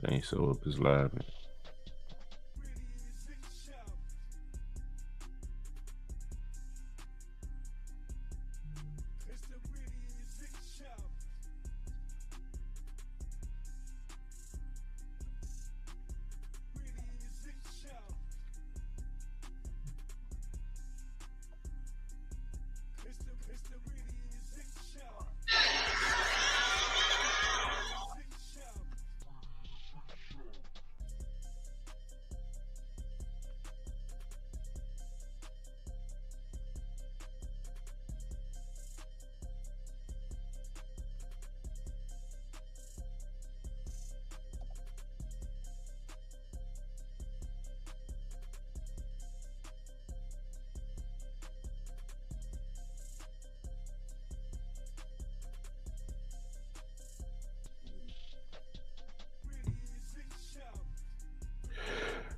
Ain't so up is live.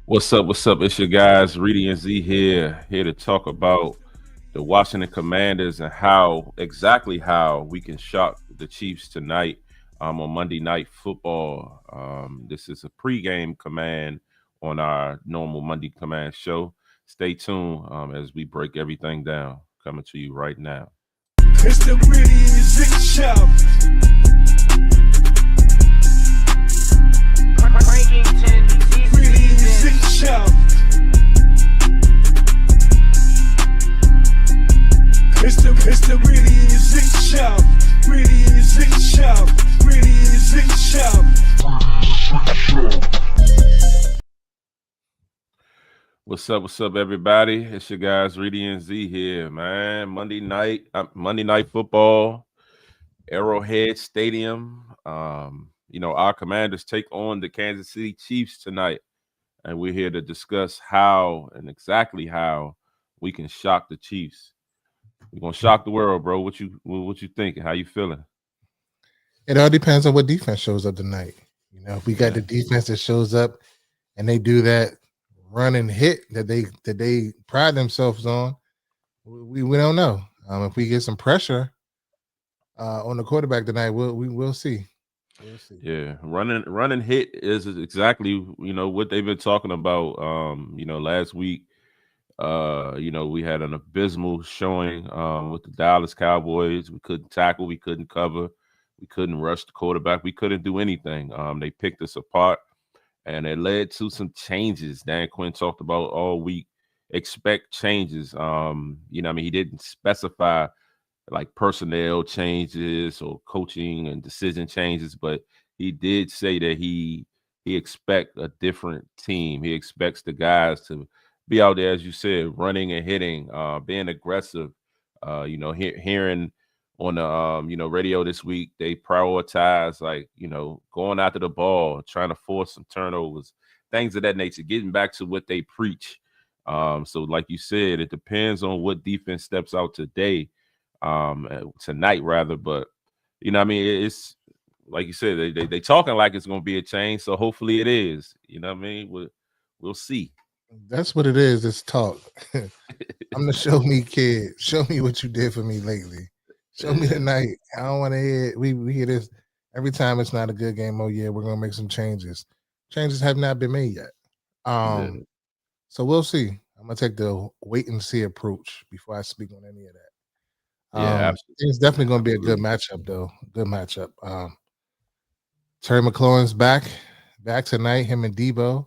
What's up? What's up? It's your guys, Reedie and Z here to talk about the Washington Commanders and exactly how we can shock the Chiefs tonight on Monday Night Football. This is a pregame command on our normal Monday command show. Stay tuned as we break everything down. Coming to you right now. It's the Reedie Zee show. Reedie Zee show. It's the Reedie Zee show. Reedie Zee show. Reedie Zee show. What's up? What's up, everybody? It's your guys, Reedie and Z here, man. Monday Night Football, Arrowhead Stadium. Our Commanders take on the Kansas City Chiefs tonight, and we're here to discuss exactly how we can shock the Chiefs. We're gonna shock the world, bro. What you thinking? How you feeling? It all depends on what defense shows up tonight. If we got the defense that shows up and they do that run and hit that they pride themselves on, we don't know. If we get some pressure on the quarterback tonight, we'll see. We'll see. Yeah, running hit is exactly what they've been talking about. Last week, we had an abysmal showing with the Dallas Cowboys. We couldn't tackle, we couldn't cover, we couldn't rush the quarterback, we couldn't do anything. They picked us apart, and it led to some changes. Dan Quinn talked about all week. Expect changes. He didn't specify like personnel changes or coaching and decision changes, but he did say that he expects a different team. He expects the guys to be out there, as you said, running and hitting, being aggressive. Hearing on the radio this week, they prioritize going after the ball, trying to force some turnovers, things of that nature, getting back to what they preach. So like you said, it depends on what defense steps out tonight rather, but it's like you said, they talking like it's going to be a change, so hopefully it is. We'll see. That's what it is. It's talk. I'm the show me kid. Show me what you did for me lately. Show me tonight. I don't want to hear it. We hear this every time. It's not a good game. Oh yeah, we're gonna make some changes. Changes have not been made yet. So we'll see. I'm gonna take the wait and see approach before I speak on any of that. It's definitely going to be a good matchup, though. Good matchup. Terry McLaurin's back tonight. Him and Debo.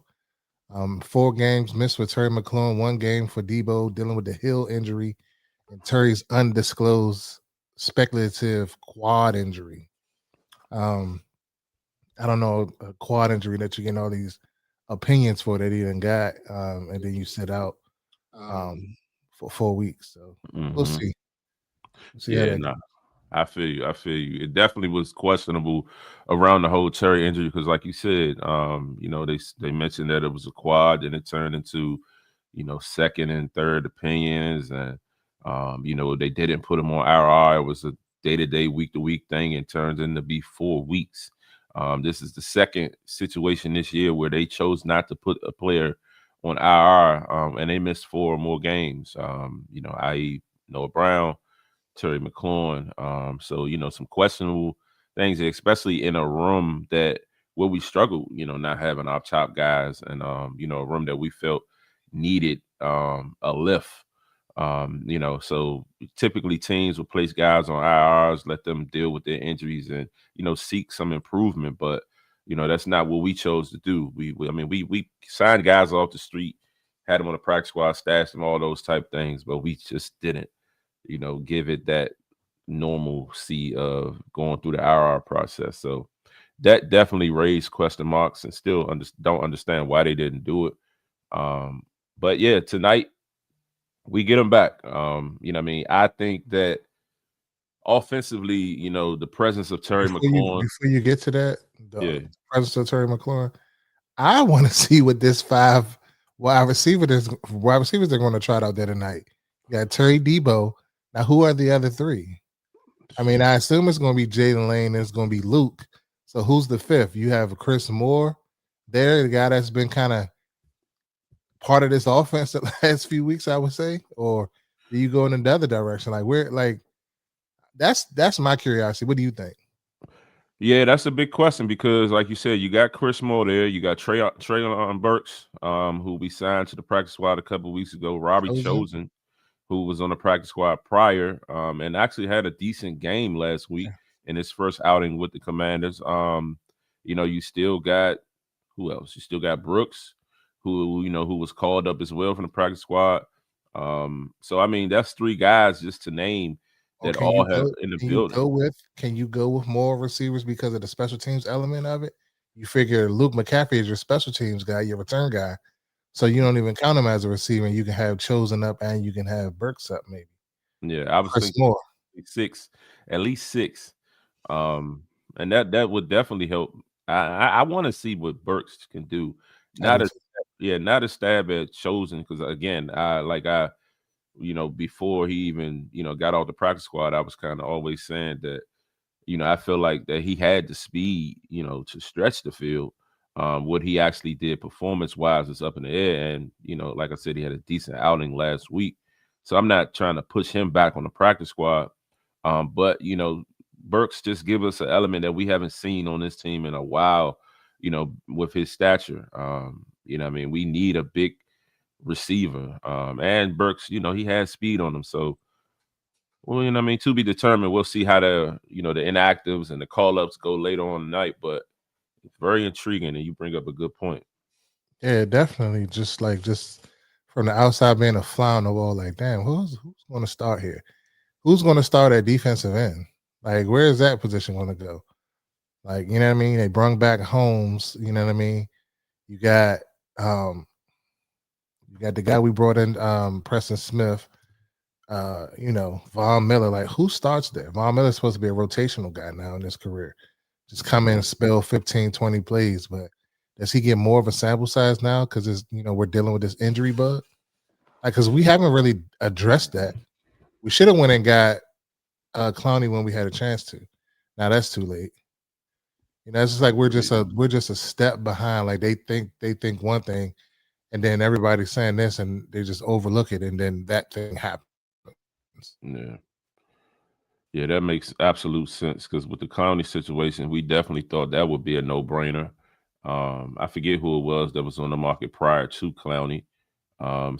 4 games missed for Terry McLaurin. 1 game for Debo dealing with the heel injury and Terry's undisclosed speculative quad injury. I don't know, a quad injury that you get all these opinions for that he done got, and then you sit out for 4 weeks. So we'll see. I feel you. It definitely was questionable around the whole Terry injury because, like you said, they mentioned that it was a quad, and it turned into, second and third opinions, and they didn't put him on IR. It was a day-to-day, week-to-week thing, and turns into be 4 weeks. This is the second situation this year where they chose not to put a player on IR, and they missed 4 or more games. I.e. Noah Brown, Terry McLaurin. So some questionable things, especially in a room where we struggled, not having our top guys and a room that we felt needed a lift. So typically teams will place guys on IRs, let them deal with their injuries and, seek some improvement. But, that's not what we chose to do. We signed guys off the street, had them on the practice squad, stashed them, all those type things, but we just didn't, give it that normalcy of going through the IR process. So that definitely raised question marks and still don't understand why they didn't do it. But yeah, tonight we get them back. I think that offensively, the presence of Terry McLaurin. Before you get to that, Yeah. the presence of Terry McLaurin, I want to see what this 5 wide receivers they're going to try out there tonight. You got Terry Debo. Now, who are the other 3? I mean, I assume it's going to be Jayden Lane and it's going to be Luke. So who's the 5th? You have Chris Moore there, the guy that's been kind of part of this offense the last few weeks, I would say, or do you go in another direction? That's my curiosity. What do you think? Yeah, that's a big question because, like you said, you got Chris Moore there. You got Treylon Burks, who we signed to the practice squad a couple of weeks ago. Robbie Chosen, who was on the practice squad prior, and actually had a decent game last week in his first outing with the Commanders. You still got who else? You still got Brooks, who was called up as well from the practice squad. That's 3 guys just to name that all have in the building. Can you go with more receivers because of the special teams element of it? You figure Luke McCaffrey is your special teams guy, your return guy. So you don't even count him as a receiver. You can have Chosen up and you can have Burks up maybe. Yeah, I was thinking more. 6, at least 6. And that would definitely help. I want to see what Burks can do. Not a stab at Chosen because again, before he even, got off the practice squad, I was kind of always saying that, I feel like that he had the speed, to stretch the field. What he actually did performance-wise is up in the air. And, like I said, he had a decent outing last week. So I'm not trying to push him back on the practice squad. But, Burks just give us an element that we haven't seen on this team in a while, with his stature. We need a big receiver. And Burks, he has speed on him. So, to be determined. We'll see how the inactives and the call-ups go later on tonight, but it's very intriguing, and you bring up a good point. Yeah, definitely. Just from the outside being a fly on the wall, like, damn, who's going to start here? Who's going to start at defensive end? Like, where is that position going to go? Like, you know what I mean? They brung back Holmes, you know what I mean? You got the guy we brought in, Preston Smith, Von Miller. Like, who starts there? Von Miller's supposed to be a rotational guy now in his career. Just come in and spell 15, 20 plays, but does he get more of a sample size now because we're dealing with this injury bug? Like, because we haven't really addressed that. We should have went and got Clowney when we had a chance to. Now that's too late. It's just like we're just a step behind. Like they think one thing, and then everybody's saying this, and they just overlook it, and then that thing happens. Yeah, that makes absolute sense because with the Clowney situation, we definitely thought that would be a no-brainer. I forget who it was that was on the market prior to Clowney.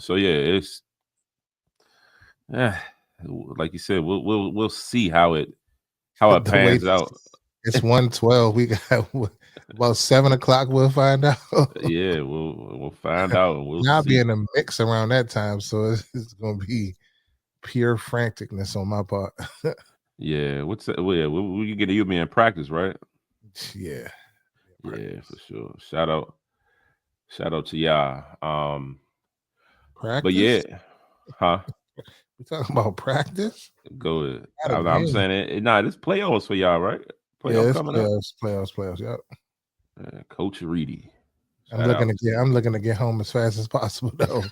So yeah, it's like you said, we'll see how it pans out. It's 1:12. We got about 7:00. We'll find out. Yeah, we'll find out. I'll be in a mix around that time, so it's gonna be pure franticness on my part. Yeah, what's that? Well, yeah, we get you be in practice, right? Yeah, for sure. Shout out to y'all. Practice? But yeah, huh? We talking about practice? Go ahead. I'm saying it. Nah, this playoffs for y'all, right? Playoffs coming up. Playoffs. Yep. Coach Reedie. I'm looking to get home as fast as possible, though.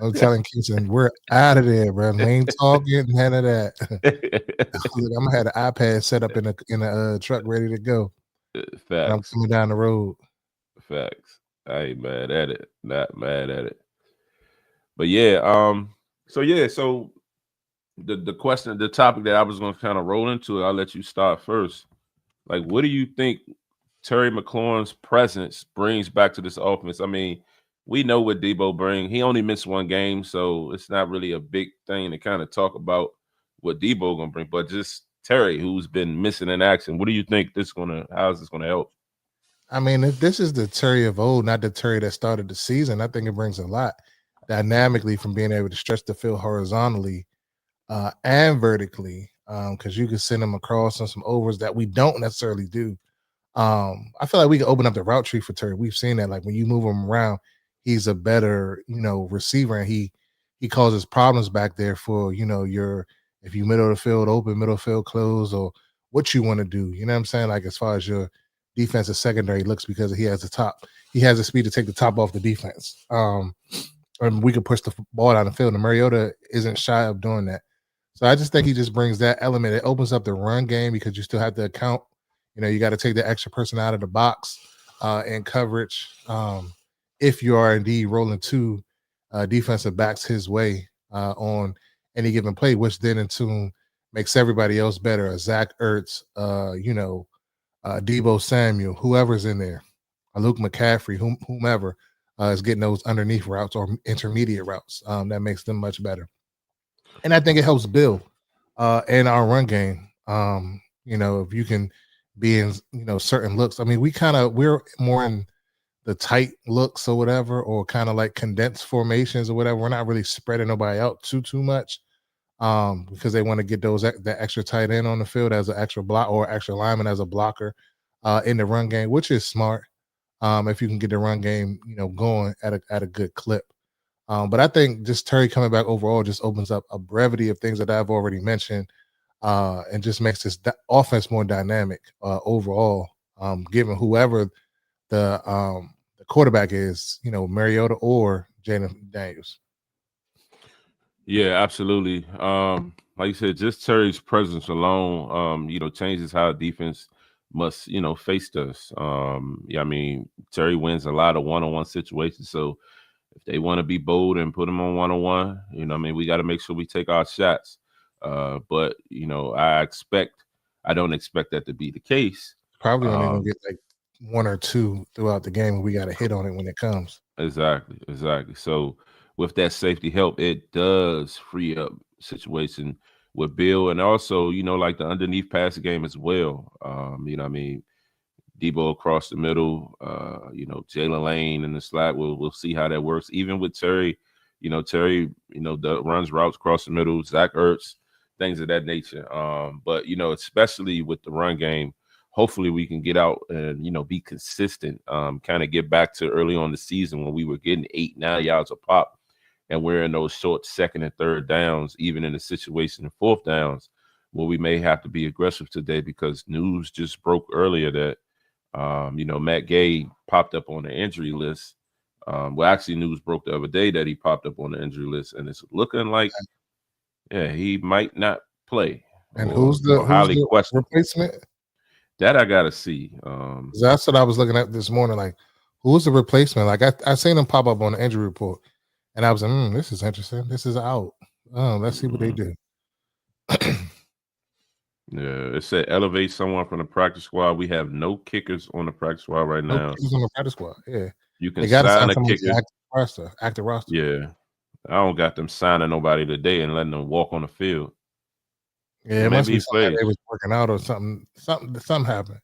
I'm telling Keaton, we're out of there, bro. We ain't talking none of that. I'm gonna have the iPad set up in a truck ready to go. Facts. I'm coming down the road. Facts. I ain't mad at it. Not mad at it. But yeah, so the topic that I was gonna kind of roll into, I'll let you start first. Like, what do you think Terry McLaurin's presence brings back to this offense. I mean, we know what Debo brings. He only missed one game, so it's not really a big thing to kind of talk about what Debo gonna bring. But just Terry, who's been missing in action, what do you think how is this gonna help? I mean, if this is the Terry of old, not the Terry that started the season, I think it brings a lot dynamically from being able to stretch the field horizontally and vertically, because you can send them across on some overs that we don't necessarily do. I feel like we can open up the route tree for Terry. We've seen that. Like when you move him around, he's a better, receiver, and he causes problems back there for if you middle of the field open, middle of the field close, or what you want to do. You know what I'm saying? Like as far as your defensive secondary looks, because he has the speed to take the top off the defense. And we could push the ball down the field. And Mariota isn't shy of doing that. So I just think he just brings that element. It opens up the run game because you still have to account. You got to take the extra person out of the box in coverage if you are indeed rolling two defensive backs his way on any given play, which then in tune makes everybody else better. Zach Ertz, Debo Samuel, whoever's in there, Luke McCaffrey, whomever is getting those underneath routes or intermediate routes. That makes them much better. And I think it helps Bill in our run game. If you can be in, certain looks. I mean, we're more in the tight looks or whatever, or kind of like condensed formations or whatever. We're not really spreading nobody out too much because they want to get that extra tight end on the field as an extra block or extra lineman as a blocker in the run game, which is smart if you can get the run game, going at a good clip. But I think just Terry coming back overall just opens up a brevity of things that I've already mentioned and just makes this offense more dynamic overall, given whoever the quarterback is, Mariota or Jayden Daniels. Yeah, absolutely. Like you said, just Terry's presence alone, changes how defense must, face us. I mean, Terry wins a lot of one-on-one situations. So if they want to be bold and put him on one-on-one, we got to make sure we take our shots. But I don't expect that to be the case. Probably only gonna get like one or two throughout the game, and we got to hit on it when it comes. Exactly. So with that safety help, it does free up situation with Bill, and also like the underneath pass game as well. Debo across the middle, Jalen Lane in the slot. We'll see how that works. Even with Terry, Terry, runs routes across the middle, Zach Ertz, things of that nature. But especially with the run game, hopefully we can get out and be consistent. Kind of get back to early on the season when we were getting 8-9 yards a pop, and we're in those short second and third downs, even in the situation of fourth downs, where we may have to be aggressive today because news just broke earlier that Matt Gay popped up on the injury list. Actually, news broke the other day that he popped up on the injury list, and it's looking like, he might not play. And who's the replacement? That I gotta see. That's what I was looking at this morning. Like, who's the replacement? Like, I seen him pop up on the injury report, and I was like, this is interesting. This is out. Let's see what they do. Yeah, it said elevate someone from the practice squad. We have no kickers on the practice squad right now. Kickers on the practice squad. Yeah, you can sign a kicker. Active roster. Yeah, I don't got them signing nobody today and letting them walk on the field. Yeah, it must be something they was working out or something. Something happened.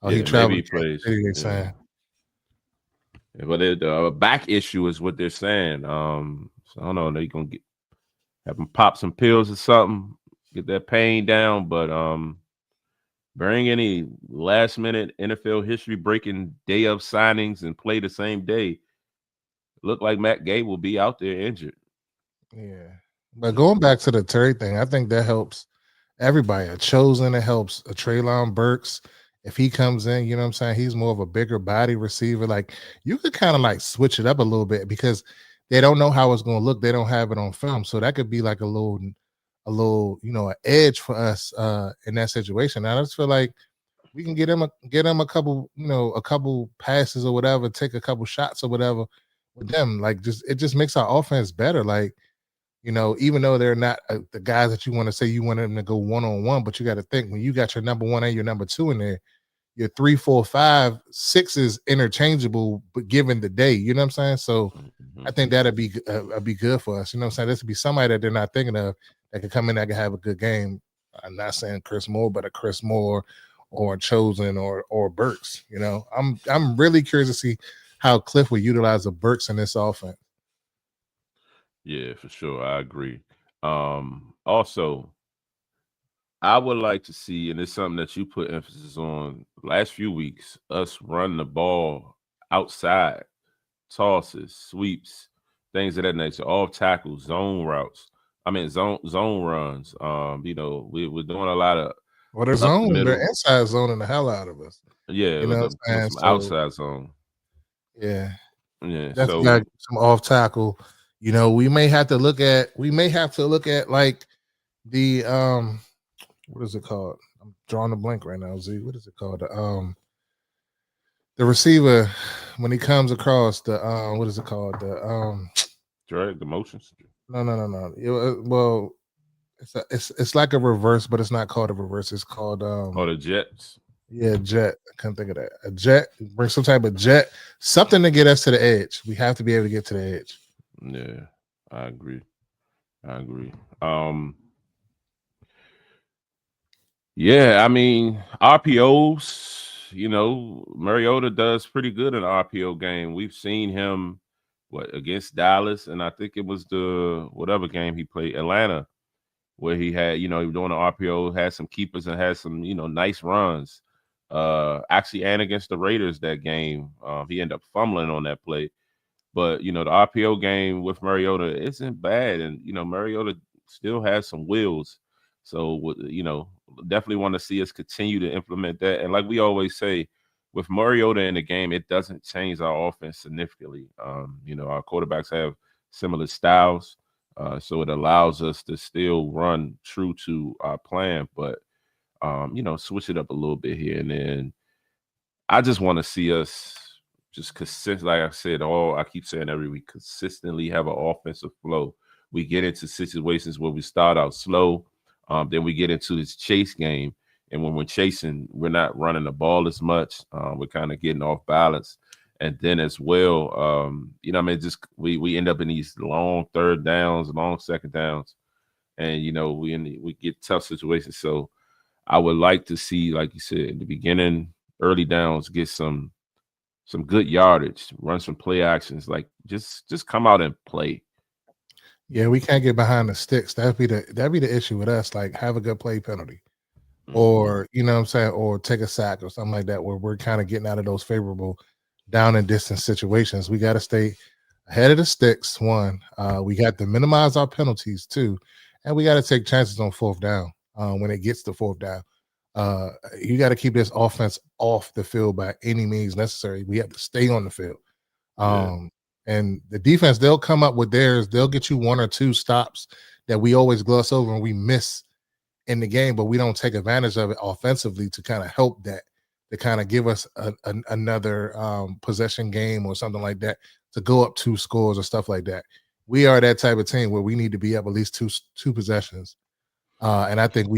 Oh, he traveled. Maybe he plays. Yeah, but the back issue is what they're saying. So I don't know. They're gonna have him pop some pills or something. Get that pain down, but bring any last minute NFL history breaking day of signings and play the same day. Look like Matt Gay will be out there injured. Yeah, but going back to the Terry thing, I think that helps everybody. A Chosen, it helps a Treylon Burks. If he comes in, you know what I'm saying? He's more of a bigger body receiver. Like, you could kind of like switch it up a little bit because they don't know how it's going to look. They don't have it on film. So that could be like a little, an edge for us in that situation. And I just feel like we can get him a couple, a couple passes or whatever, take a couple shots or whatever with them. Like, it just makes our offense better. Like, even though they're not the guys that you want to say you want them to go one-on-one, but you got to think when you got your number one and your number two in there, your 3, 4, 5, 6 is interchangeable, but given the day, you know what I'm saying? So I think that'd be good for us. You know what I'm saying? This would be somebody that they're not thinking of that could come in that could have a good game. I'm not saying Chris Moore, but a Chris Moore or Chosen or Burks. You know, I'm really curious to see how Cliff will utilize the Burks in this offense. Yeah, for sure. I agree. Also, I would like to see, and it's something that you put emphasis on last few weeks, us run the ball outside, tosses, sweeps, things of that nature, off tackles, zone routes. I mean, zone runs. We're doing a lot of Well, they're up the zoning, they're middle. inside zoning the hell out of us. Yeah, You know what I'm saying? some So outside zone. yeah, Yeah, definitely got so some off tackle. You know, we may have to look at like the what is it called? I'm drawing a blank right now, Z. What is it called? The receiver when he comes across the what is it called? The drag the motions. no. Well, it's like a reverse, but it's not called a reverse. It's called The Jets. yeah, jet. I can't think of that. A jet, bring some type of jet, something to get us to the edge. We have to be able to get to the edge. Yeah, I agree. Yeah, I mean, RPOs, Mariota does pretty good in RPO game. We've seen him against Dallas, and I think it was the whatever game he played, Atlanta, where he had, he was doing the RPO, had some keepers and had some, nice runs. Actually, and against the Raiders that game, he ended up fumbling on that play. But the RPO game with Mariota isn't bad, and Mariota still has some wheels. So definitely want to see us continue to implement that. And like we always say, with Mariota in the game, it doesn't change our offense significantly. Our quarterbacks have similar styles, so it allows us to still run true to our plan, but switch it up a little bit here and then. I just want to see us just consistent, like I said, I keep saying every week, consistently have an offensive flow. We get into situations where we start out slow, then we get into this chase game, and when we're chasing, we're not running the ball as much. We're kind of getting off balance, and then as well, just we end up in these long third downs, long second downs, and we get tough situations. So I would like to see, like you said, in the beginning, early downs, get some good yardage, run some play actions, like just come out and play. Yeah, we can't get behind the sticks. That'd be the issue with us. Like, have a good play penalty, or you know what I'm saying, or take a sack or something like that, where we're kind of getting out of those favorable down and distance situations. We got to stay ahead of the sticks. One, we got to minimize our penalties too, and we got to take chances on fourth down when it gets to fourth down. You got to keep this offense off the field by any means necessary. We have to stay on the field. And the defense, they'll come up with theirs. They'll get you one or two stops that we always gloss over and we miss in the game, but we don't take advantage of it offensively to kind of help that, to kind of give us another possession game or something like that, to go up 2 scores or stuff like that. We are that type of team where we need to be up at least two possessions. And I think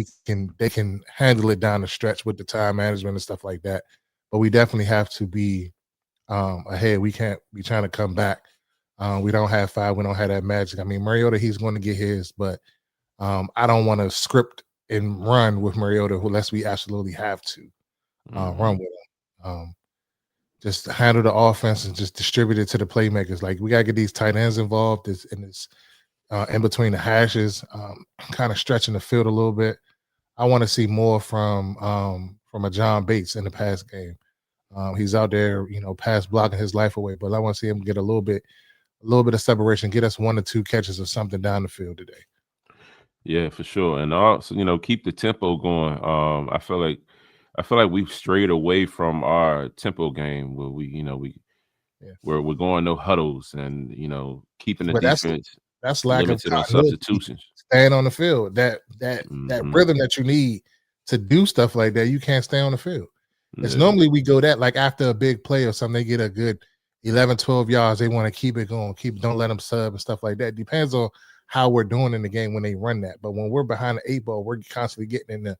they can handle it down the stretch with the time management and stuff like that. But we definitely have to be ahead. We can't be trying to come back. We don't have 5. We don't have that magic. I mean, Mariota, he's going to get his, but I don't want to script and run with Mariota unless we absolutely have to run with him. Just handle the offense and just distribute it to the playmakers. Like, we got to get these tight ends involved in between the hashes, kind of stretching the field a little bit. I want to see more from a John Bates in the pass game. He's out there, pass blocking his life away, but I want to see him get a little bit of separation, get us 1 or 2 catches or something down the field today. Yeah, for sure. And also, keep the tempo going. I feel like we've strayed away from our tempo game where where we're going no huddles and keeping the defense that's lack limited of on substitutions. Staying on the field. That rhythm that you need to do stuff like that, you can't stay on the field. It's normally we go that, like, after a big play or something, they get a good 11, 12 yards. They want to keep it going, don't let them sub and stuff like that. Depends on how we're doing in the game when they run that. But when we're behind the 8 ball, we're constantly getting in the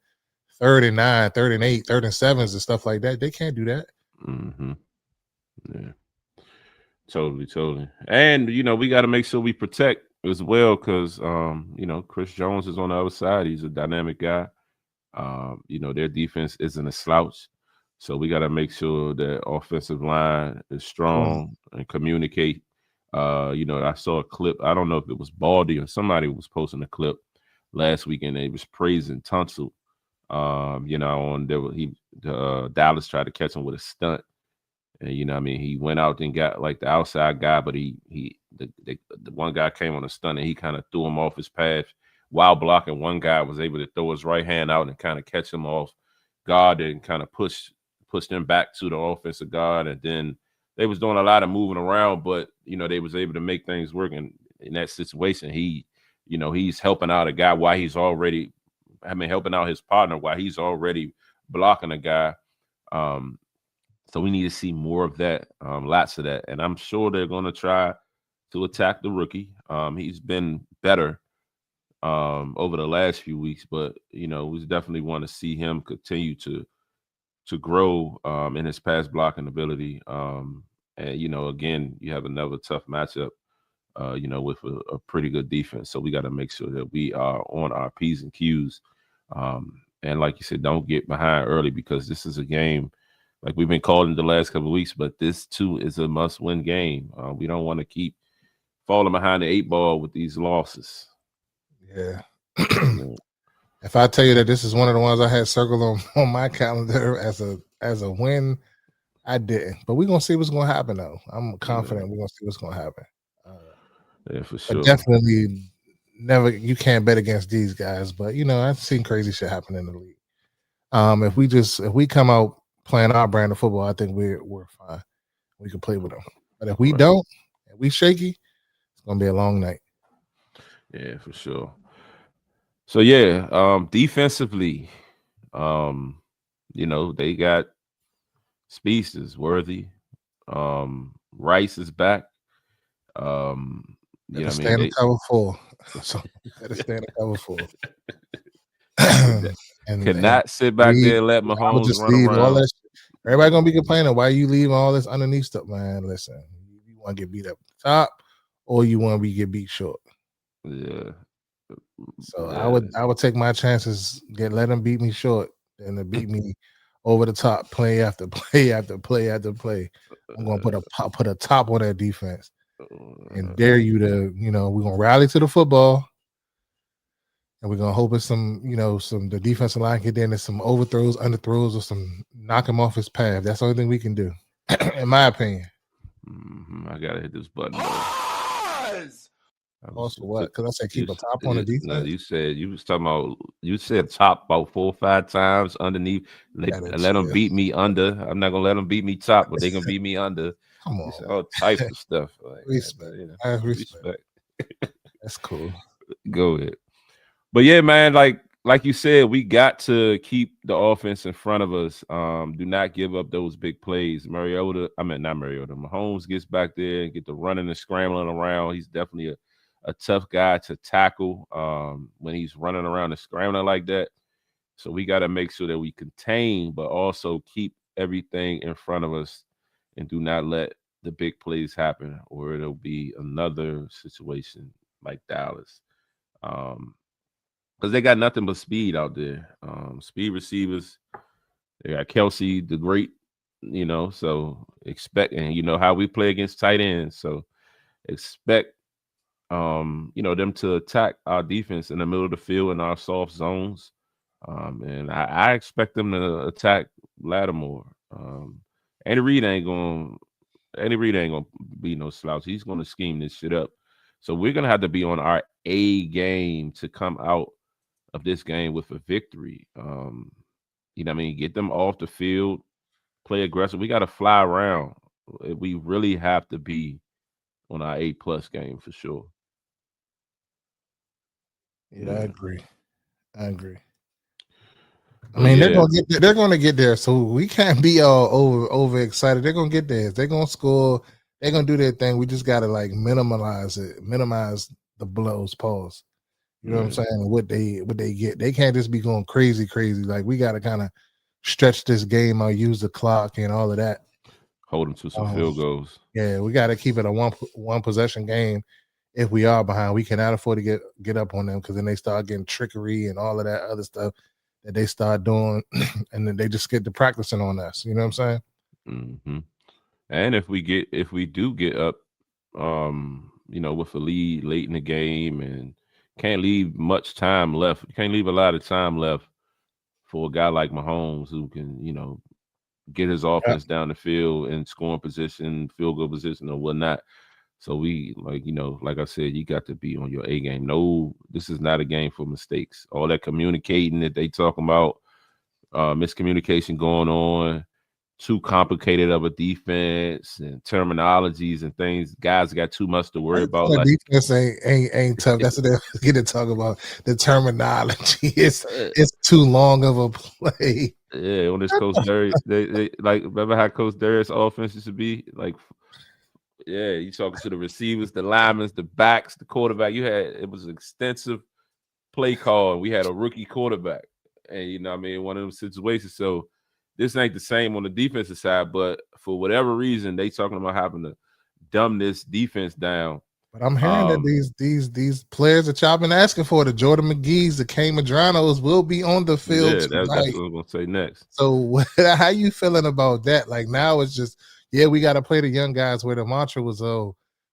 3rd and 9, 3rd and 8, 3rd and 7s and stuff like that. They can't do that. Mm-hmm. Yeah. Totally. And we got to make sure we protect as well, because Chris Jones is on the other side. He's a dynamic guy. Their defense isn't a slouch, so we got to make sure that offensive line is strong and communicate. I saw a clip. I don't know if it was Baldy or somebody was posting a clip last weekend. They was praising Tunsil. On there, Dallas tried to catch him with a stunt. And he went out and got like the outside guy, but the one guy came on a stunt and he kind of threw him off his path while blocking. One guy was able to throw his right hand out and kind of catch him off guard and kind of push him back to the offensive guard. And then they was doing a lot of moving around, but they was able to make things work. And in that situation, he's helping out a guy while he's already, helping out his partner while he's already blocking a guy. So we need to see more of that, lots of that. And I'm sure they're going to try to attack the rookie. He's been better over the last few weeks, but, we definitely want to see him continue to grow in his pass blocking ability. And, again, you have another tough matchup, with a pretty good defense. So we got to make sure that we are on our P's and Q's. And like you said, don't get behind early, because this is a game like we've been calling the last couple of weeks, but this too is a must-win game. We don't want to keep falling behind the 8 ball with these losses. Yeah. If I tell you that this is one of the ones I had circled on my calendar as a win, I didn't. But we're gonna see what's gonna happen though. I'm confident we're gonna see what's gonna happen. Yeah, for sure. Definitely you can't bet against these guys, but I've seen crazy shit happen in the league. If we come out playing our brand of football, I think we're fine. We can play with them. But if we don't, and we shaky, it's gonna be a long night. Yeah, for sure. So yeah, defensively, they got speedsters, Worthy. Rice is back. Stand in cover 4. So gotta stand in cover 4. And cannot sit back there and let Mahomes just run around. All that shit. Everybody gonna be complaining why you leave all this underneath stuff, man. Listen, you want to get beat up at the top, or you want to get beat short. Yeah. So I would take my chances, let them beat me short, and to beat me over the top, play after play after play after play. I'm gonna put a top on that defense and dare you to, we're gonna rally to the football. And we're gonna hope it's the defensive line get in, and some overthrows, underthrows, or some knock him off his path. That's the only thing we can do, in my opinion. I gotta hit this button. Also, what? Because I said keep a top on the defense. No, you said top about 4 or 5 times underneath. Let them beat me under. I'm not gonna let them beat me top, but they gonna beat me under. Come on, all types of stuff. Like, respect. That's cool. Go ahead. But yeah, man, like you said, we got to keep the offense in front of us. Do not give up those big plays. Mahomes gets back there and get the running and scrambling around. He's definitely a tough guy to tackle when he's running around and scrambling like that. So we got to make sure that we contain, but also keep everything in front of us and do not let the big plays happen, or it'll be another situation like Dallas. Because they got nothing but speed out there. Speed receivers. They got Kelsey, the great, so expect, and how we play against tight ends. So expect, them to attack our defense in the middle of the field in our soft zones. And I expect them to attack Lattimore. Andy Reid ain't gonna be no slouch. He's gonna scheme this shit up. So we're gonna have to be on our A game to come out of this game with a victory. Get them off the field, play aggressive. We got to fly around. We really have to be on our A+ game for sure. Yeah, I agree. I mean, they're gonna get there, so we can't be all over excited. They're gonna get there. They're gonna score. They're gonna do their thing. We just gotta minimize the blows. Pause. You know what I'm saying? What they get. They can't just be going crazy. Like we got to kind of stretch this game out, use the clock and all of that. Hold them to some field goals. Yeah, we got to keep it a one possession game. If we are behind, we cannot afford to get up on them because then they start getting trickery and all of that other stuff that they start doing, and then they just get to practicing on us. You know what I'm saying? Mm-hmm. And if we do get up, with a lead late in the game and can't leave much time left, can't leave a lot of time left for a guy like Mahomes who can, get his offense down the field in scoring position, field goal position, or whatnot. So we like I said, you got to be on your A game. No, this is not a game for mistakes. All that communicating that they talking about, miscommunication going on, too complicated of a defense and terminologies and things. Guys got too much to worry about. Like, defense ain't tough. That's what they get to talk about. The terminology. It's too long of a play. Yeah, on this Coach Darius, they like remember how Coach Darius' offense used to be like. Yeah, you talking to the receivers, the linemen, the backs, the quarterback. It was an extensive play call, and we had a rookie quarterback, and one of them situations. So this ain't the same on the defensive side, but for whatever reason, they talking about having to dumb this defense down. But I'm hearing that these players that y'all been asking for, the Jordan McGee's, the K Madranos, will be on the field. Yeah, that's what I'm gonna say next. So how you feeling about that? Like now it's just we got to play the young guys where the mantra was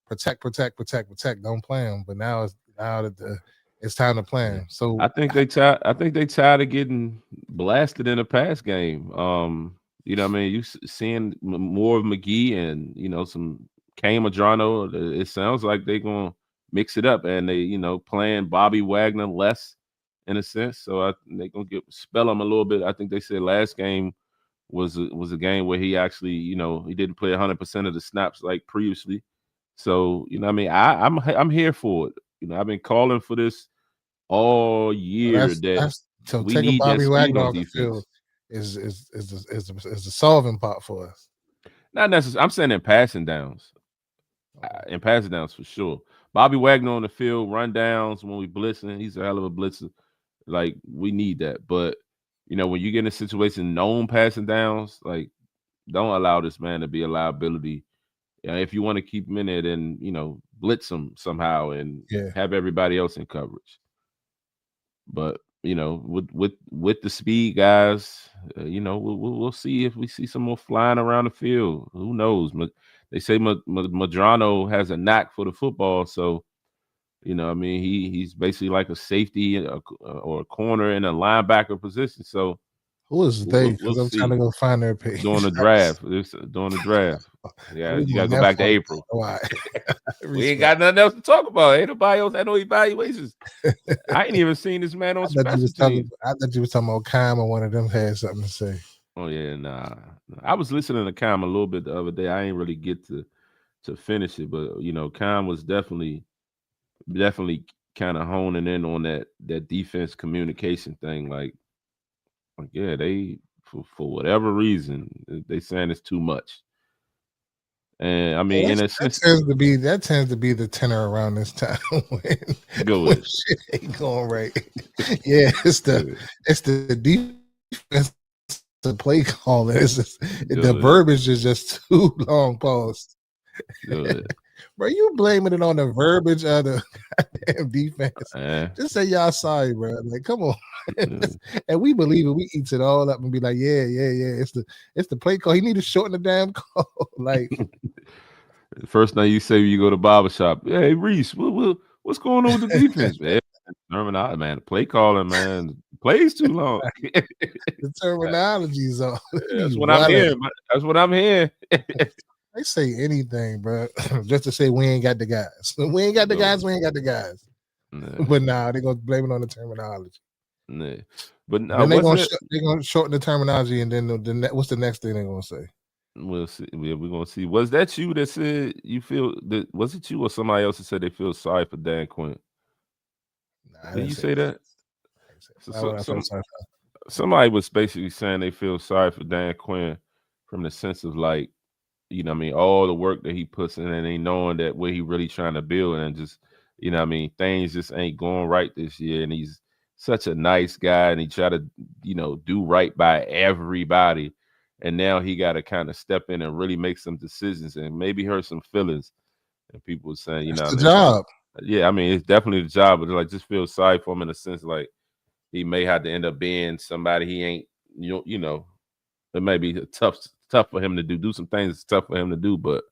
protect, don't play them. But now it's time to play them. So I think they tired of getting blasted in a pass game. You seeing more of McGee and some K Madrano. It sounds like they're gonna mix it up, and they playing Bobby Wagner less in a sense. So they're gonna spell him a little bit. I think they said last game was a game where he actually he didn't play 100% of the snaps like previously. So I'm here for it. I've been calling for this all year so we need Bobby that Wagner on the defense. field is the solving part for us. Not necessarily. I'm saying in passing downs. In passing downs for sure. Bobby Wagner on the field, run downs when we blitzing. He's a hell of a blitzer. Like we need that. But when you get in a situation known passing downs, like don't allow this man to be a liability. If you want to keep him in it, then blitz him somehow and have everybody else in coverage. But with the speed guys, we'll see if we see some more flying around the field. Who knows? They say Madrano has a knack for the football, so he's basically like a safety or a corner in a linebacker position. So who is they? Because I'm trying to go find their page during the draft. Yeah, you gotta go back to April. We ain't got nothing else to talk about. Ain't nobody else had no evaluations. I ain't even seen this man on special teams. I thought you was talking about Cam, or one of them had something to say. Oh yeah, nah. I was listening to Cam a little bit the other day. I ain't really get to finish it, but Cam was definitely kind of honing in on that defense communication thing. Like yeah, they for whatever reason they saying it's too much. And I mean, in a sense, that tends to be the tenor around this time when shit ain't going right. Yeah, it's the defense, the play calling. The verbiage is just too long. Pause. Bro, you blaming it on the verbiage of the goddamn defense. Just say y'all sorry, bro. Like, come on. And we believe it. We eat it all up and be like, yeah. It's the play call. He need to shorten the damn call. Like, first thing you say when you go to barbershop, hey Reese, what's going on with the defense, man? Man, the play calling, man, plays too long. The terminology's on. That's what I'm hearing. That's what I'm hearing. They say anything, bro, just to say we ain't got the guys. We ain't got the guys. We ain't got the guys. Nah. But now they're gonna blame it on the terminology. Nah. But they're gonna shorten the terminology, and then what's the next thing they're gonna say? We'll see. We're gonna see. Was that you that said you feel that? Was it you or somebody else that said they feel sorry for Dan Quinn? Nah, did you say that? Somebody was basically saying they feel sorry for Dan Quinn from the sense of like, all the work that he puts in and they knowing that what he really trying to build and just, you know what I mean, things just ain't going right this year. And he's such a nice guy and he try to, you know, do right by everybody. And now he got to kind of step in and really make some decisions and maybe hurt some feelings. And people saying, you know That's what the I mean? job. Yeah, I mean, it's definitely the job, but like just feel sorry for him in a sense like he may have to end up being somebody he ain't, you know, it may be tough for him to do some things it's tough for him to do, but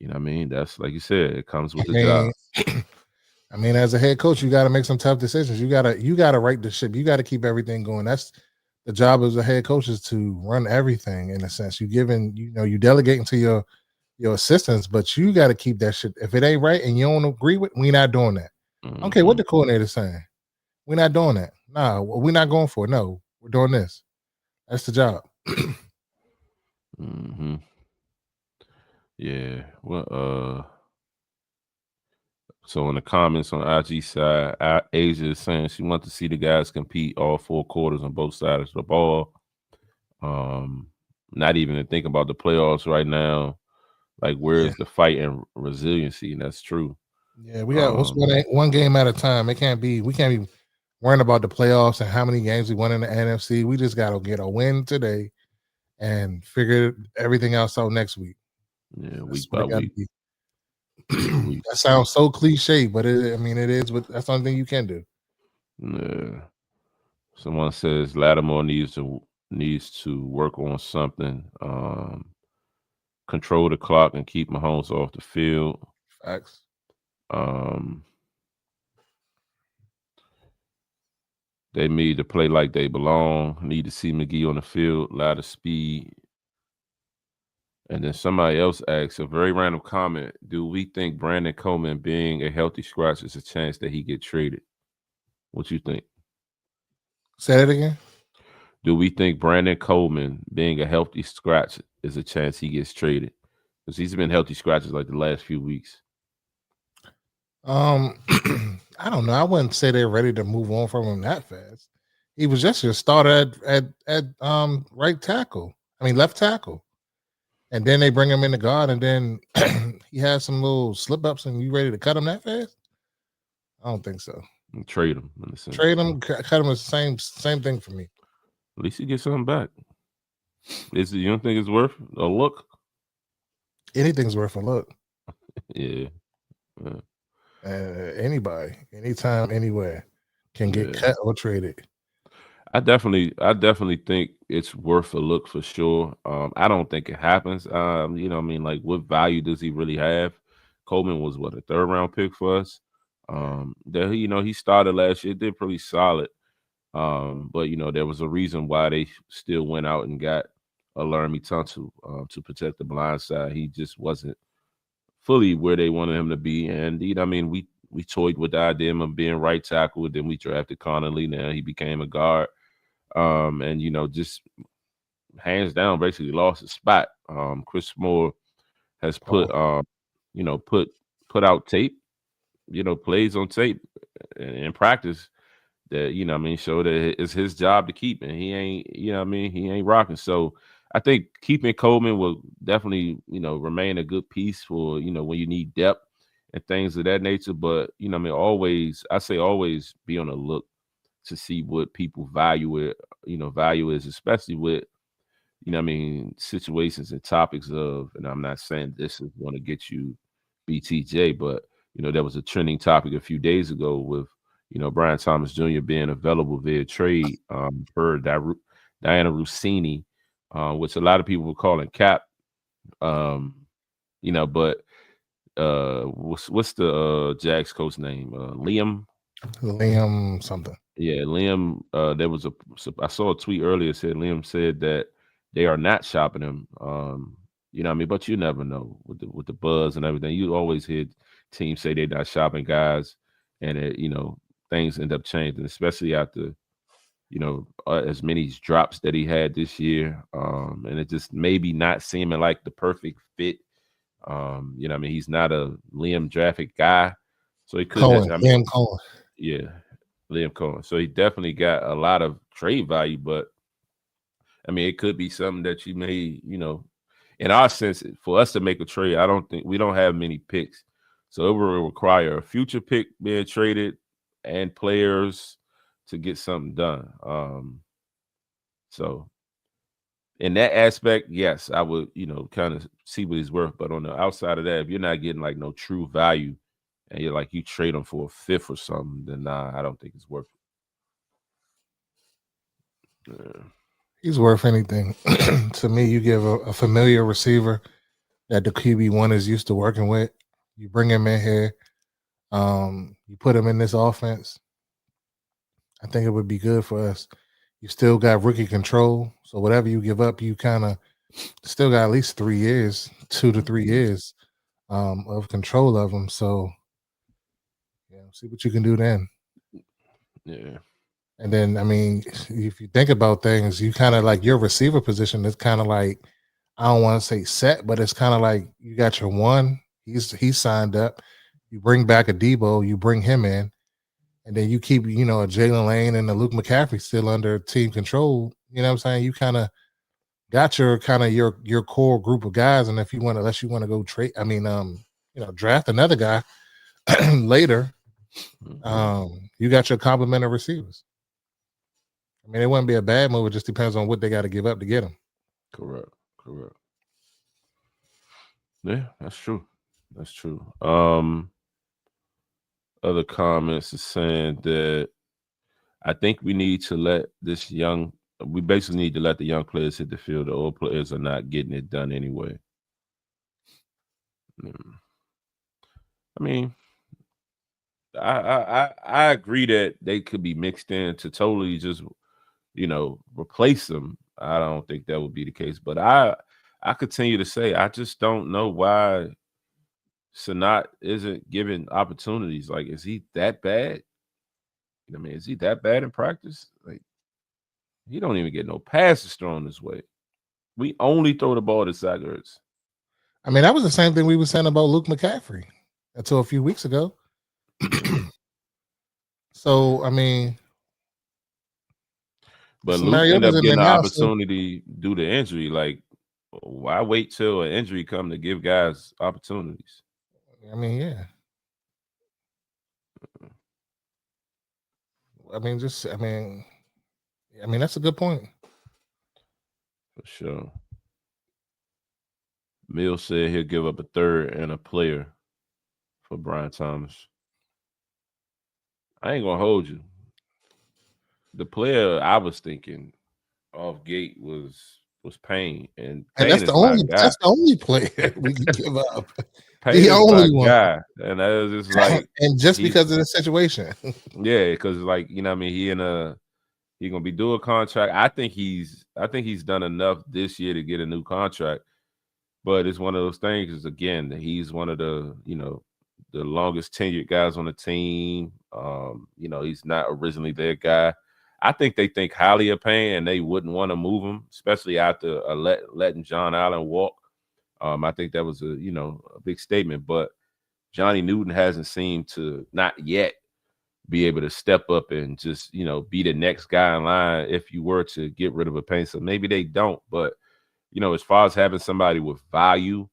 you know what I mean? That's like you said, it comes with I the job. mean, I mean, as a head coach, you got to make some tough decisions. You gotta right the ship. You got to keep everything going. That's the job as a head coach is to run everything in a sense. You giving, you know, you delegating to your assistants, but you got to keep that shit. If it ain't right and you don't agree with, we not doing that. I don't care what the coordinator's saying. We're not doing that. Nah, we're not going for it. No, we're doing this. That's the job. Mm-hmm. Yeah. Well, so in the comments on IG side, Asia is saying she wants to see the guys compete all 4 quarters on both sides of the ball. Not even to think about the playoffs right now. Like, where's the fight and resiliency? And that's true. Yeah, we got one game at a time. We can't be worrying about the playoffs and how many games we won in the NFC. We just gotta get a win today and figure everything else out next week. Yeah, week by week. That sounds so cliche, but I mean it is. But that's the only thing you can do. Yeah. Someone says Lattimore needs to work on something. Control the clock and keep Mahomes off the field. Facts. They need to play like they belong. Need to see McGee on the field, a lot of speed. And then somebody else asks a very random comment: do we think Brandon Coleman being a healthy scratch is a chance that he get traded? What you think? Say that again. Do we think Brandon Coleman being a healthy scratch is a chance he gets traded? Because he's been healthy scratches like the last few weeks. I don't know. I wouldn't say they're ready to move on from him that fast. He was just your starter at right tackle. I mean left tackle. And then they bring him in the guard, and then he has some little slip ups, and you ready to cut him that fast? I don't think so. And trade him. In a sense. Trade him, cut him. The same thing for me. At least he gets something back. You don't think it's worth a look? Anything's worth a look. Yeah. Anybody, anytime, anywhere can get cut or traded. I definitely think it's worth a look for sure. I don't think it happens. You know what I mean? Like, what value does he really have? Coleman was a 3rd round pick for us. You know, he started last year, did pretty solid. But you know, there was a reason why they still went out and got a Laramie Tunsil to protect the blind side. He just wasn't fully where they wanted him to be. And you know, I mean, we toyed with the idea of being right tackle. Then we drafted Connolly. Now he became a guard. And you know, just hands down, basically lost his spot. Chris Moore has put you know, put out tape, you know, plays on tape in practice that, you know what I mean, show that it's his job to keep, and he ain't, you know what I mean, he ain't rocking. So I think keeping Coleman will definitely, you know, remain a good piece for, you know, when you need depth and things of that nature. But, you know, I mean, always be on the look to see what people value is, especially with, you know what I mean, situations and topics of, and I'm not saying this is going to get you BTJ, but, you know, there was a trending topic a few days ago with, you know, Brian Thomas Jr. being available via trade for Diana Rossini, which a lot of people were calling Cap. You know, but what's the Jags coach name? Liam Something. Yeah, Liam. I saw a tweet earlier said Liam said that they are not shopping him. You know what I mean? But you never know with the buzz and everything. You always hear teams say they're not shopping guys, and you know, things end up changing, especially after, you know, as many drops that he had this year. And it just maybe not seeming like the perfect fit. You know what I mean? He's not a Liam drafted guy. So he could Liam Cohen. Yeah, Liam Cohen. So he definitely got a lot of trade value, but I mean, it could be something that you may, you know, in our sense, for us to make a trade, I don't think we don't have many picks. So it will require a future pick being traded and players to get something done. So in that aspect, yes, I would, kind of see what he's worth. But on the outside of that, if you're not getting like no true value and you're like you trade him for a fifth or something, then nah, I don't think it's worth it. Yeah. He's worth anything. To me, you give a familiar receiver that the QB1 is used to working with. You bring him in here. You put him in this offense. I think it would be good for us. You still got rookie control. So whatever you give up, you kind of still got at least 3 years, 2 to 3 years of control of them. So see what you can do then. Yeah. And then, I mean, if you think about things, you kind of like your receiver position is kind of like, I don't want to say set, but it's kind of like you got your one. He's signed up. You bring back a Debo, you bring him in, and then you keep, a Jalen Lane and a Luke McCaffrey still under team control. You know what I'm saying? You kind of got your core group of guys, and if you want to, unless you want to go trade, draft another guy later, you got your complement of receivers. I mean, it wouldn't be a bad move. It just depends on what they got to give up to get them. Correct. Yeah, that's true. Other comments is saying that I think we need to let we basically need to let the young players hit the field. The old players are not getting it done anyway. I mean, I agree that they could be mixed in to totally just, replace them. I don't think that would be the case. But I continue to say I just don't know why Sanat isn't given opportunities. Like, is he that bad? I mean, is he that bad in practice? Like, he don't even get no passes thrown this way. We only throw the ball to Zach Ertz. I mean, that was the same thing we were saying about Luke McCaffrey until a few weeks ago. So, I mean, but Luke ended up getting an opportunity due to injury. Like, why wait till an injury come to give guys opportunities? I mean, yeah. I mean, that's a good point. For sure. Mill said he'll give up a third and a player for Brian Thomas. I ain't gonna hold you. The player I was thinking off gate was Payne, and that's the only player we can give up. Payne the only one guy, and that is just like, and just because of the situation. Yeah, because like he gonna be due a contract. I think he's done enough this year to get a new contract, but it's one of those things. Is again, he's one of the the longest tenured guys on the team. He's not originally their guy. I think they think highly of Payne, and they wouldn't want to move him, especially after letting John Allen walk. I think that was a big statement, but Johnny Newton hasn't seemed to not yet be able to step up and just be the next guy in line if you were to get rid of a Payne. So maybe they don't, but as far as having somebody with value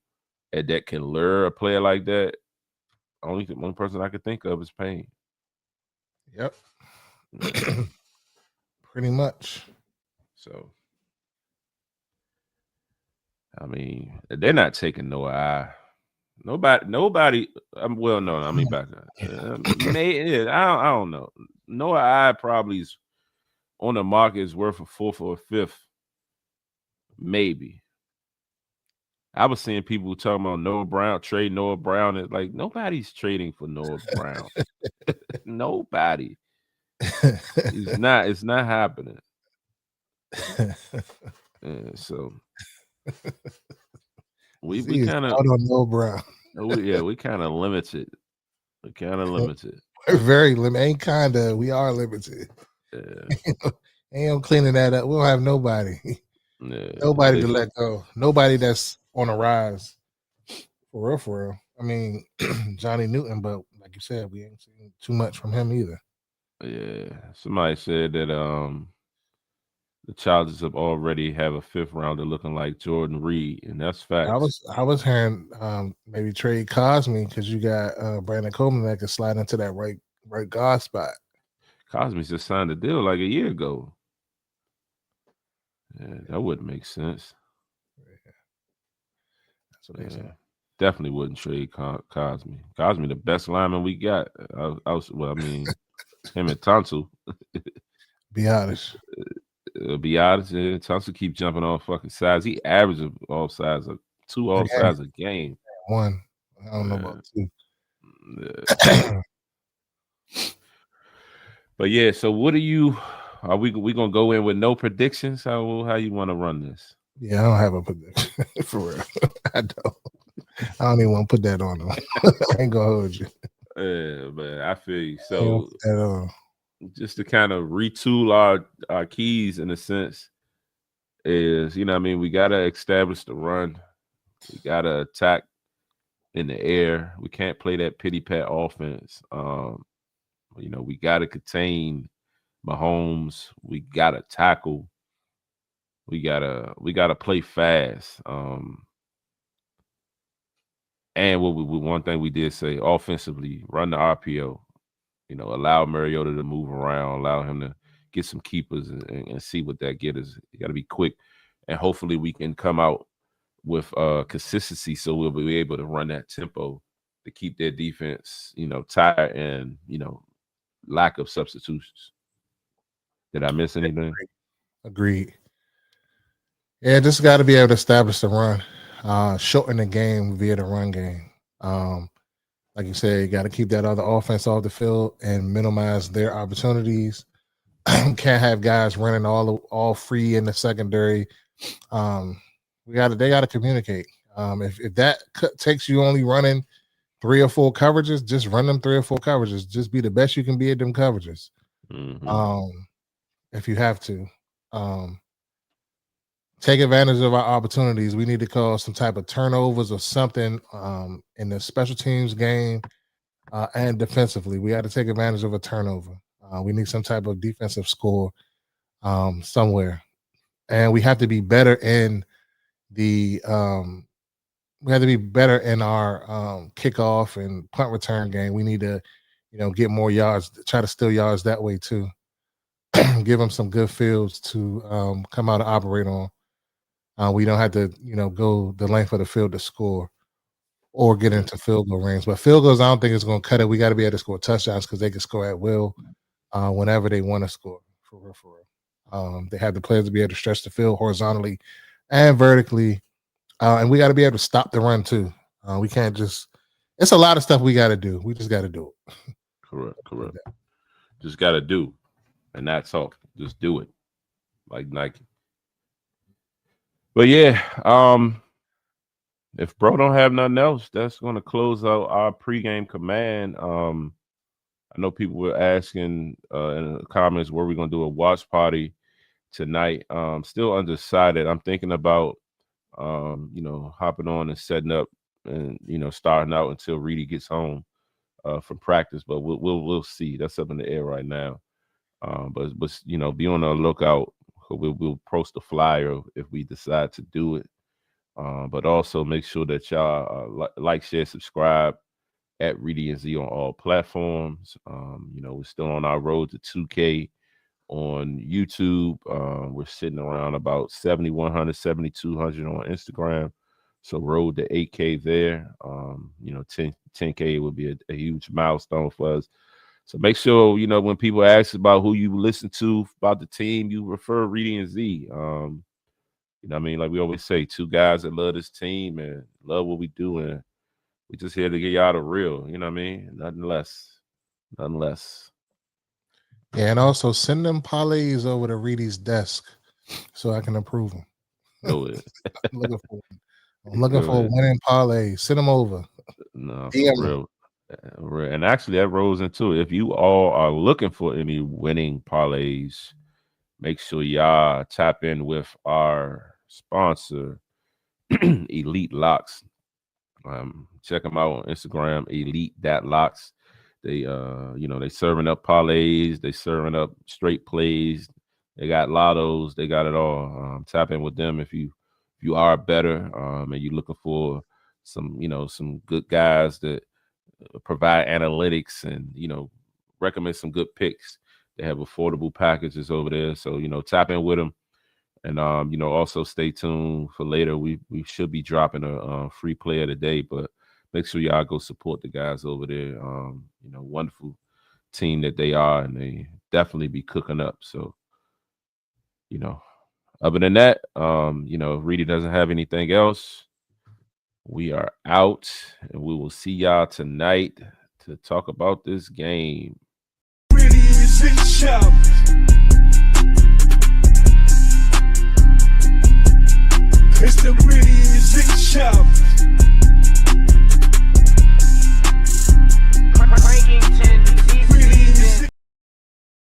and that can lure a player like that, only one person I could think of is Payne. Yep. Pretty much. So, I mean, they're not taking Noah. Nobody. Well, no, I mean back. I don't know. Noah probably is on the market is worth a fourth or a fifth, maybe. I was seeing people talking about Noah Brown, trade Noah Brown. It's like nobody's trading for Noah Brown. Nobody. It's not happening. So we kind of on Noah Brown. we kind of limited. We're kind of limited. We're very limited. Ain't kinda. We are limited. Yeah. Ain't cleaning that up. We don't have nobody. Yeah. Nobody to let go. Nobody that's on a rise. For real. I mean, Johnny Newton, but like you said, we ain't seen too much from him either. Yeah. Somebody said that the Chargers have already have a 5th rounder looking like Jordan Reed, and that's facts. I was hearing maybe trade Cosme because you got Brandon Coleman that could slide into that right guard spot. Cosme just signed a deal like a year ago. Yeah, that wouldn't make sense. That's what they say. Definitely wouldn't trade Cosme. Cosme, the best lineman we got. Him and Tonsil. Be honest. Be honest, Tonsil keep jumping off fucking sides. He averages off sides of 2 off sides a game. 1. I don't know about 2. But yeah, so what are we gonna go in with no predictions? How you want to run this? Yeah, I don't have a prediction for real. I don't even want to put that on them. I ain't gonna hold you. Yeah, but I feel you. So just to kind of retool our keys in a sense is, you know what I mean, we gotta establish the run. We gotta attack in the air. We can't play that pity pat offense. You know, we gotta contain Mahomes. We gotta tackle. We gotta play fast. And one thing we did say offensively, run the RPO. You know, allow Mariota to move around, allow him to get some keepers and see what that get us. You got to be quick, and hopefully we can come out with consistency, so we'll be able to run that tempo to keep their defense, you know, tired and, you know, lack of substitutions. Did I miss anything? Agreed. Yeah, just got to be able to establish the run, shorten the game via the run game. Like you said, you got to keep that other offense off the field and minimize their opportunities. Can't have guys running all free in the secondary. They got to communicate. If that takes you only running 3 or 4 coverages, just run them 3 or 4 coverages. Just be the best you can be at them coverages. Mm-hmm. If you have to. Take advantage of our opportunities. We need to call some type of turnovers or something in the special teams game and defensively. We got to take advantage of a turnover. We need some type of defensive score somewhere, and we have to be better in the. We have to be better in our kickoff and punt return game. We need to, you know, get more yards. Try to steal yards that way too. Give them some good fields to come out and operate on. We don't have to, you know, go the length of the field to score or get into field goal range. But field goals, I don't think it's going to cut it. We got to be able to score touchdowns because they can score at will whenever they want to score. For real. They have the players to be able to stretch the field horizontally and vertically. And we got to be able to stop the run too. We can't just – it's a lot of stuff we got to do. We just got to do it. Correct. Just got to do. And that's all. Just do it. Like Nike. But yeah, if bro don't have nothing else, that's going to close out our pregame command. I know people were asking in the comments where we're going to do a watch party tonight. Still undecided. I'm thinking about, you know, hopping on and setting up and, you know, starting out until Reedie gets home from practice. But we'll see. That's up in the air right now. But you know, be on the lookout. We'll post a flyer if we decide to do it. But also make sure that y'all like, share, subscribe at Reedie Zee on all platforms. You know, we're still on our road to 2K on YouTube. We're sitting around about 7,100, 7,200 on Instagram. So road to 8K there. You know, 10K would be a huge milestone for us. So make sure, you know, when people ask about who you listen to about the team, you refer Reedie Zee. You know what I mean? Like we always say, 2 guys that love this team and love what we do. And we just here to get y'all the real, you know what I mean? Nothing less. Yeah, and also send them parlays over to Reedie's desk so I can approve them. Go ahead. I'm looking for a winning parlay. Send them over. No, for real. And actually, that rolls into it. If you all are looking for any winning parlays, make sure y'all tap in with our sponsor, Elite Locks. Check them out on Instagram, elite.locks. They, you know, they serving up parlays, they serving up straight plays, They got lottos. They got it all. Tap in with them if you are better and you're looking for some good guys that provide analytics and recommend some good picks. They have affordable packages over there, so tap in with them. And also stay tuned for later. We should be dropping a free play of the day, but make sure y'all go support the guys over there. Wonderful team that they are, and they definitely be cooking up. So, other than that, if Reedie doesn't have anything else, we are out, and we will see y'all tonight to talk about this game. Reedie Zee shout. It's the Reedie Zee shout.